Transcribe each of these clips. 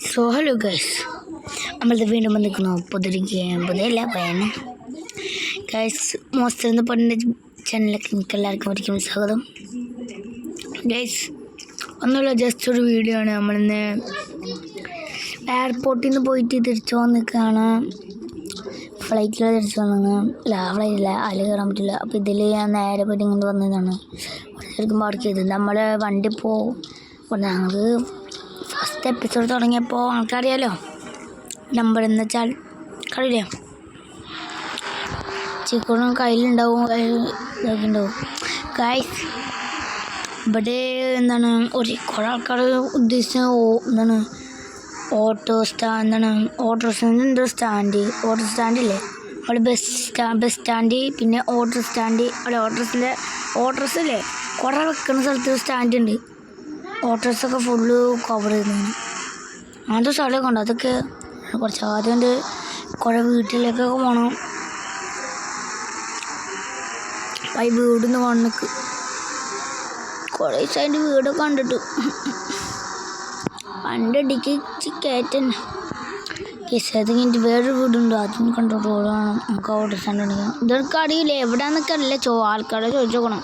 So hello guys, നമ്മളിത് വീണ്ടും വന്നിരിക്കുന്നു പുതിയ പയ്യനെ ഗൈസ്. മോസ്റ്റർ എന്ന് പറഞ്ഞ ചാനലിലേക്ക് നിങ്ങൾക്ക് എല്ലാവർക്കും ഒരിക്കലും സ്വാഗതം. ഗൈസ് ഒന്നുമില്ല, ജസ്റ്റ് ഒരു വീഡിയോ ആണ്. നമ്മളിന്ന് എയർപോർട്ടിൽ നിന്ന് പോയിട്ട് തിരിച്ചു വന്നിരിക്കുകയാണ്. ഫ്ലൈറ്റിൽ തിരിച്ചു വന്നു. ഫ്ലൈറ്റില്ല, അതിൽ കയറാൻ പറ്റില്ല. അപ്പോൾ ഇതിൽ ഞാൻ നേരെ പോയിട്ട് ഇങ്ങോട്ട് വന്നതാണ്. ശരിക്കും പാർക്ക് ചെയ്ത് നമ്മളെ വണ്ടി ഞങ്ങൾക്ക് ഫസ്റ്റ് എപ്പിസോഡ് തുടങ്ങിയപ്പോൾ ആൾക്കറിയാലോ നമ്പർ എന്ന് വെച്ചാൽ അറിയില്ലേ, ചിക്കനും കയ്യിലുണ്ടാവും, ഇതൊക്കെ ഉണ്ടാവും ഗൈസ്. ഇവിടെ എന്താണ് കുറേ ആൾക്കാർ ഉദ്ദേശിച്ച ഓട്ടോ സ്റ്റാൻഡില്ലേ അവിടെ ബസ് സ്റ്റാൻഡ്, പിന്നെ ഓട്ടോ സ്റ്റാൻഡ്, അവിടെ ഓട്ടോസില്ലേ കുറേ വെക്കുന്ന സ്ഥലത്ത് സ്റ്റാൻഡ് ഉണ്ട്. ഓട്ടോസൊക്കെ ഫുള്ള് കവർ ചെയ്യുന്നതാണ്. അങ്ങനത്തെ സ്ഥലമൊക്കെ ഉണ്ട്. അതൊക്കെ കുറച്ച് ആദ്യം കുറേ വീട്ടിലേക്കൊക്കെ പോകണം. അപ്പം ഈ വീടിന്ന് വന്നിക്ക് കുറേ ദിവസമായിട്ട് വീടൊക്കെ കണ്ടിട്ട് പണ്ടടിക്ക് കയറ്റന്നെ അത് കഴിഞ്ഞിട്ട് വേറൊരു വീടുണ്ട്, അതിന് കണ്ടിട്ട് വേണം നമുക്ക് ഓട്ടോ സ്റ്റാൻഡ് ഉണ്ടെങ്കിൽ. ഇതൊക്കെ അറിയില്ല എവിടെയാണെന്നൊക്കെ അറിയില്ല, ആൾക്കാരെ ചോദിച്ചു നോക്കണം.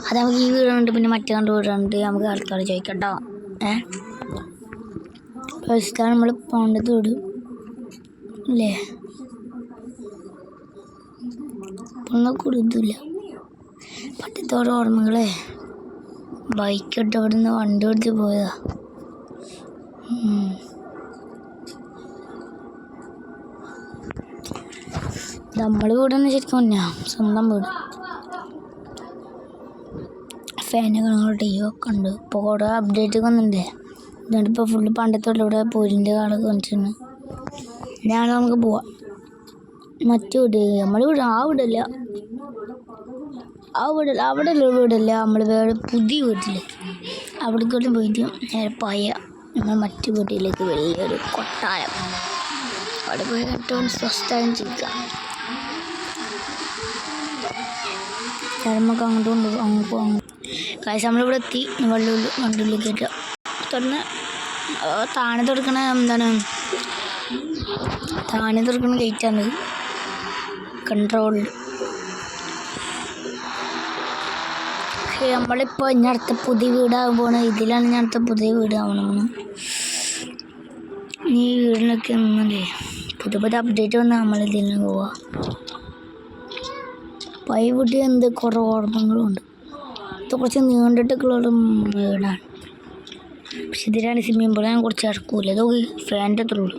അത് നമുക്ക് ഈ വീടുണ്ട്, പിന്നെ മറ്റേ കണ്ട് വീടുണ്ട്, നമുക്ക് ആൾക്കാർ ചോദിക്കട്ടോ. ഫസ്റ്റാണ് നമ്മൾ പോകേണ്ടത് വീട് അല്ലേ. ഒന്നും കൊടുത്തില്ല പറ്റത്തോടെ ഓർമ്മകളെ. ബൈക്കിട്ട് അവിടെ നിന്ന് വണ്ടി എടുത്ത് പോയതാ. നമ്മൾ വീടെന്ന് ശരിക്കും പറഞ്ഞാൽ സ്വന്തം വീട്. ഫാനുകൾ ടിവിയൊക്കെ ഉണ്ട്. ഇപ്പോൾ കുറേ അപ്ഡേറ്റ് ഒക്കെ വന്നിട്ടുണ്ടേ. എന്നിട്ട് ഇപ്പോൾ ഫുള്ള് പണ്ടത്തോടെ പോരിൻ്റെ കാളൊക്കെ വന്നിട്ടുണ്ട്. ഞാൻ നമുക്ക് പോവാം മറ്റു വീട്. നമ്മൾ വീട് അവിടെ ഉള്ള വീടല്ല, നമ്മൾ വേറെ പുതിയ വീട്ടിലേക്ക് അവിടേക്കോട്ട് പോയിട്ട് നേരെ നമ്മൾ മറ്റു വീട്ടിലേക്ക് വലിയൊരു കൊട്ടാരം അവിടെ പോയി ഏറ്റവും സ്വസ്ഥം ചെയ്യുക. നമുക്ക് അങ്ങോട്ട് പോകാം. കാശ് നമ്മളിവിടെ എത്തി. വണ്ടിയിലേക്ക് കയറ്റുക. തുറന്ന് താഴെ തുറക്കണ ഗേറ്റാണ് കൺട്രോൾ. നമ്മളിപ്പോൾ ഇനി അടുത്ത പുതിയ വീടാകുമ്പോൾ ഇതിലാണ് ഞാൻ അടുത്ത പുതിയ വീടാവണമെന്ന്. ഈ വീടിനൊക്കെ ഒന്നല്ലേ പുതിയ അപ്ഡേറ്റ് വന്നാൽ നമ്മളിതിൽ പോവാ. പൈവിട്ടി എന്ത് കുറേ ഓർമ്മകളും ഉണ്ട്. ഇത് കുറച്ച് നീണ്ടിട്ടൊക്കെയുള്ള വീടാണ്. പക്ഷെ ഇതിലാണ് സ്വിമ്മിംഗ് പൂൾ. ഞാൻ കുറച്ച് ഇറക്കൂല. ഇതൊക്കെ ഫാനിൻ്റെ അത്ര ഉള്ളൂ.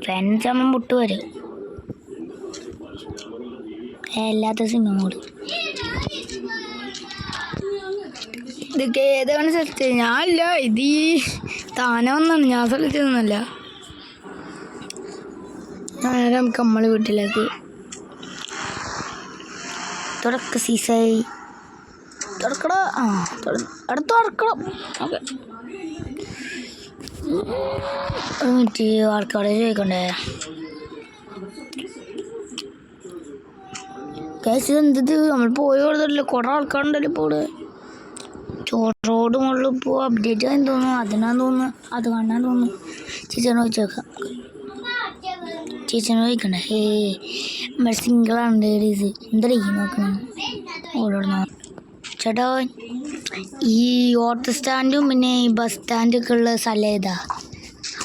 ഫാനിന് ചമ്മ മുട്ട് വരെ എല്ലാത്ത സ്വിമ്മിംഗ് പൂൾ. ഇതൊക്കെ ഏതാണ് സ്ഥലത്ത്? ഞാനില്ല, ഇത് ഈ താനെ വന്നാണ്, ഞാൻ സ്ഥലത്ത് നിന്നല്ല. നേരെ നമുക്ക് നമ്മളെ വീട്ടിലേക്ക് തുറക്ക സീസായി തുറക്കണം. അടുത്ത് തുറക്കണം. ഓക്കെ, ഒരു മിനിറ്റ് ആൾക്കാരെ ചോദിക്കണ്ടേ. കേസ് എന്തത് നമ്മൾ പോയി കൊടുത്തിട്ടില്ല. കുറേ ആൾക്കാരുണ്ടല്ലോ ഇപ്പോൾ ഇവിടെ. റോഡ് മുകളിൽ ഇപ്പോൾ അപ്ഡേറ്റ് ആയെന്ന് തോന്നുന്നു. അതിനാന്ന് തോന്നുന്നു, അത് കാണാൻ തോന്നുന്നു. ചേച്ചീനെ ചോദിച്ചേക്കാം. ചേച്ചീനെ ചോദിക്കണ്ടേ. നമ്മൾ സിംഗിളാണ് ലേഡീസ്. എന്താ നോക്കണം ഓരോന്ന്. ചേട്ടാ, ഈ ഓട്ടോ സ്റ്റാൻഡും പിന്നെ ഈ ബസ് സ്റ്റാൻഡൊക്കെ ഉള്ള സ്ഥലം ഏതാ?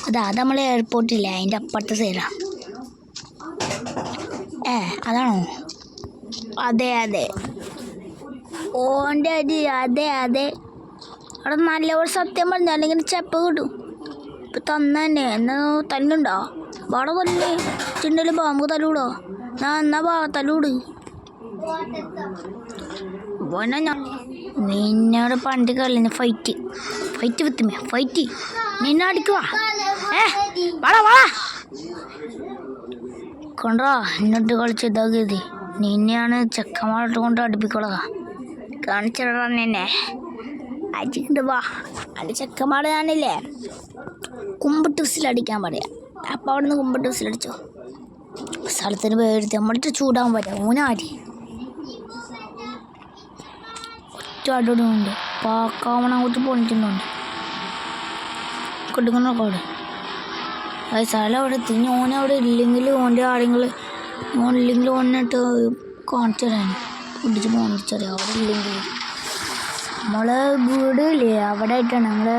അത് നമ്മളെ എയർപോർട്ടില്ലേ, അതിൻ്റെ അപ്പുറത്തെ സൈഡാണ്. അതാണോ? അതെ ഓൻ്റെ അതെ അവിടെ നല്ല ഒരു സത്യം പറഞ്ഞാൽ അല്ലെങ്കിൽ ചെപ്പ് കിട്ടും. ഇപ്പം തന്നെ എന്നാ തല്ലുണ്ടോ? വാട തല്ലേ ചിണ്ടല് പാമ്പ് തല്ലൂടോ? എന്നാ തല്ലൂട്. നിന്നോട് പണ്ട് കളിന്ന് ഫൈറ്റ് വിത്തുമേ ഫൈറ്റ് നിന്നെ അടിക്കുവാ. വാടാ കൊണ്ടാ എന്നിട്ട് കളിച്ച് ഇതാക്കിയത്. നിന്നെയാണ് ചെക്കന്മാരോട്ട് കൊണ്ട് അടുപ്പിക്കൊള്ളതാ. കാണിച്ചിടാ നിന്നെ അടിച്ചിട്ടുണ്ട്. വാ അത് ചെക്കന്മാർ ഞാനില്ലേ കുമ്പിട്ട് വിസിലടിക്കാൻ പറയാം. അപ്പം അവിടെ നിന്ന് കുമ്പിട്ട് വിസിലടിച്ചോ. സ്ഥലത്തിന് പേരെടുത്ത് നമ്മളിട്ട് ചൂടാൻ പറ്റുക. ഊനാടി ഒറ്റ അടിയുണ്ട്. പാക്കാവണ അങ്ങോട്ട് പൊളിക്കുന്നുണ്ട്. കൊടുക്കണോ കോട് സ്ഥലം അവിടെ എത്തി. ഓനവിടെ ഇല്ലെങ്കിൽ ഓൻ്റെ ആളുകൾ ഓനില്ലെങ്കിൽ ഓനിട്ട് കാണിച്ചു തരാൻ പിടിച്ച് കാണിച്ചറിയാം. അവിടെ ഇല്ലെങ്കിൽ നമ്മളെ വീട് ഇല്ലേ അവിടെ ആയിട്ടാണ് നമ്മളെ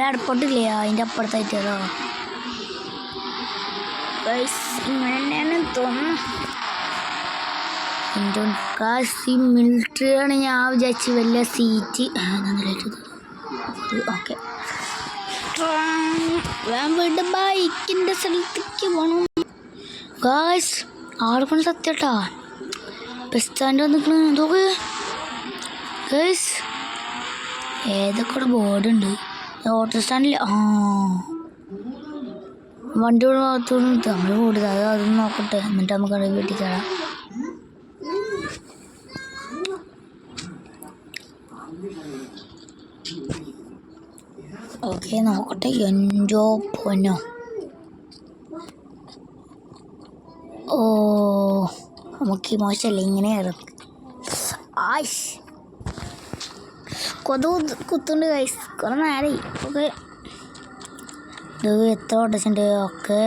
എയർപോർട്ടില്ലേ അതിൻ്റെ അപ്പുറത്തായിട്ടോ. ഇങ്ങനെ തന്നെയാണ് തോന്നുന്നു. എൻ്റെ ഈ മിലിറ്ററിയാണ് ഞാൻ വിചാരിച്ച് വലിയ സീറ്റ് ഓക്കെ. വീണ്ടും ബൈക്കിൻ്റെ സ്ഥലത്തേക്ക് പോകണം. ഗായ്സ് ആടെ കൊണ്ട് സത്യട്ടാ ബസ് സ്റ്റാൻഡ് വന്നിക്കണ എന്തൊക്കെ ഗായ്സ്. ഏതൊക്കെ അവിടെ ബോർഡുണ്ട്. ഓട്ടോ സ്റ്റാൻഡിൽ വണ്ടി ഭാഗത്തോട് നമ്മൾ കൂടുതൽ അതൊന്നും നോക്കട്ടെ. എന്നിട്ട് നമുക്ക് അവിടെ വീട്ടിൽ കയറാം. ഓക്കെ നോക്കട്ടെ. എൻജോ പൊന്നോ. ഓ നമുക്ക് മോശമല്ലേ ഇങ്ങനെ കയറും. ആയിഷ് കൊതുക് കുത്തുണ്ട് ഗൈസ്. കുറേ നേരമായി. ഓക്കെ ഇത് എത്ര ഓട്ടോസുണ്ട്? ഓക്കെ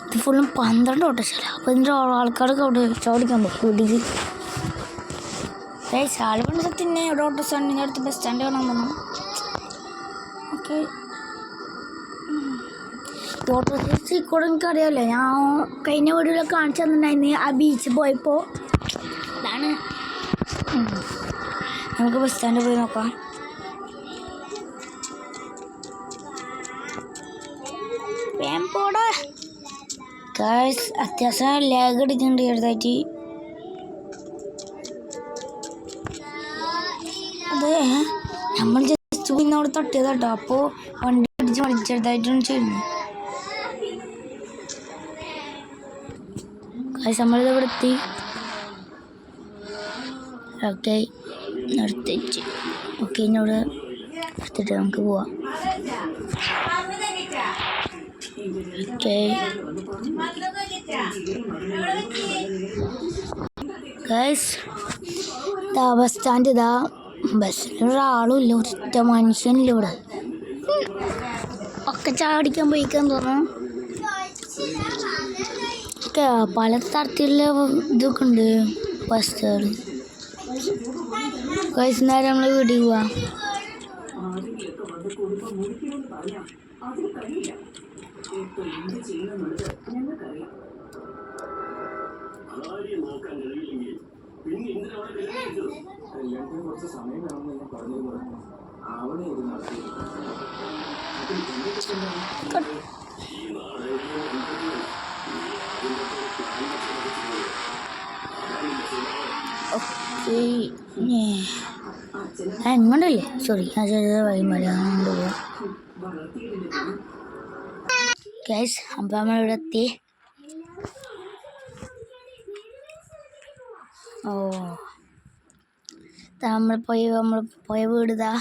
ഇത് ഫുള്ളും 12 ഓട്ടോസല്ല. അപ്പോൾ ഇതിൻ്റെ ആൾക്കാർക്ക് അവിടെ ചോദിക്കാൻ പറ്റും വീട്ടിൽ. ഗൈസ് ആളുകൊണ്ട് സത്യന്നെ ഇവിടെ ഓട്ടോ സ്റ്റാൻഡിൻ്റെ അടുത്ത് ബസ് സ്റ്റാൻഡ് കാണാൻ പോകണം. ഓക്കെ ഓട്ടോ സീറ്റ് കൂടെ എനിക്കറിയാമല്ലോ. ഞാൻ കഴിഞ്ഞ വീഡിയോയിൽ കാണിച്ചു തന്നിട്ടുണ്ടായിരുന്നു ആ ബീച്ചിൽ പോയപ്പോൾ. അതാണ് നമുക്ക് ബസ് സ്റ്റാൻഡിൽ പോയി നോക്കാം. വേമ്പോടെ ഗൈസ് അത്യാവശ്യം ലാഗ് അടിക്കുന്നുണ്ട് ചെറുതായിട്ട്. അതെ നമ്മൾ ജസ്റ്റ് പിന്നെ അവിടെ തട്ടിയതാട്ടോ. അപ്പോൾ വണ്ടി അടിച്ച് ചെറുതായിട്ടാണ് ചെയ്യുന്നത്. ഗൈസ് നമ്മളിത് ഇവിടെ എത്തി. ഓക്കെ നിർത്തിച്ച് ഓക്കെ ഇന്നോട് എടുത്തിട്ട് നമുക്ക് പോവാം. ഓക്കെ ഗൈസ് ഇതാ ബസ് സ്റ്റാൻഡ്. ഇതാ ബസ്സിലൊരാളും ഇല്ല, ഒറ്റ മനുഷ്യനില്ല ഇവിടെ. ഒക്കെ ചാടിക്കാൻ പോയിക്കാൻ തോന്നുന്നു. ഒക്കെ പല തരത്തിലുള്ള ഇതൊക്കെ ഉണ്ട് ബസ്സുകൾ. ഗൈസ് നേരം നമ്മൾ വീട്ടിൽ പോവാം. ഓക്കെ ഇങ്ങോട്ടല്ലേ സോറി ആ ചെറിയ വഴിമല അങ്ങോട്ട് പോവാം. ഗൈസ് അപ്പം നമ്മളിവിടെ എത്തി. ഓ നമ്മൾ പോയ വീട് ഇതാ.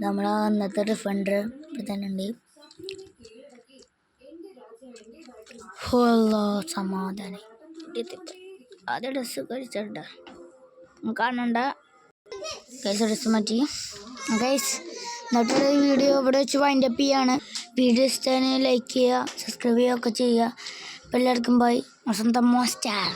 നമ്മളെ അന്നത്തെ ഡിഫൻഡർ ഇവിടെ തന്നെ ഉണ്ട്. സമാധാനം ആദ്യം ഡ്രസ്സ് കഴിച്ചിട്ട കാണണ്ട ഗൈസ്. ഡ്രസ്സ് മാറ്റി ഗൈസ്. എന്നിട്ടൊരു വീഡിയോ ഇവിടെ വെച്ച് വൈൻഡപ്പ് ചെയ്യാണ്. വീഡിയോ ഇഷ്ടമായി ലൈക്ക് ചെയ്യുക, സബ്സ്ക്രൈബ് ചെയ്യുക ഒക്കെ ചെയ്യുക. അപ്പോൾ എല്ലാവർക്കും ബൈ. സ്വന്തം സ്റ്റാർ.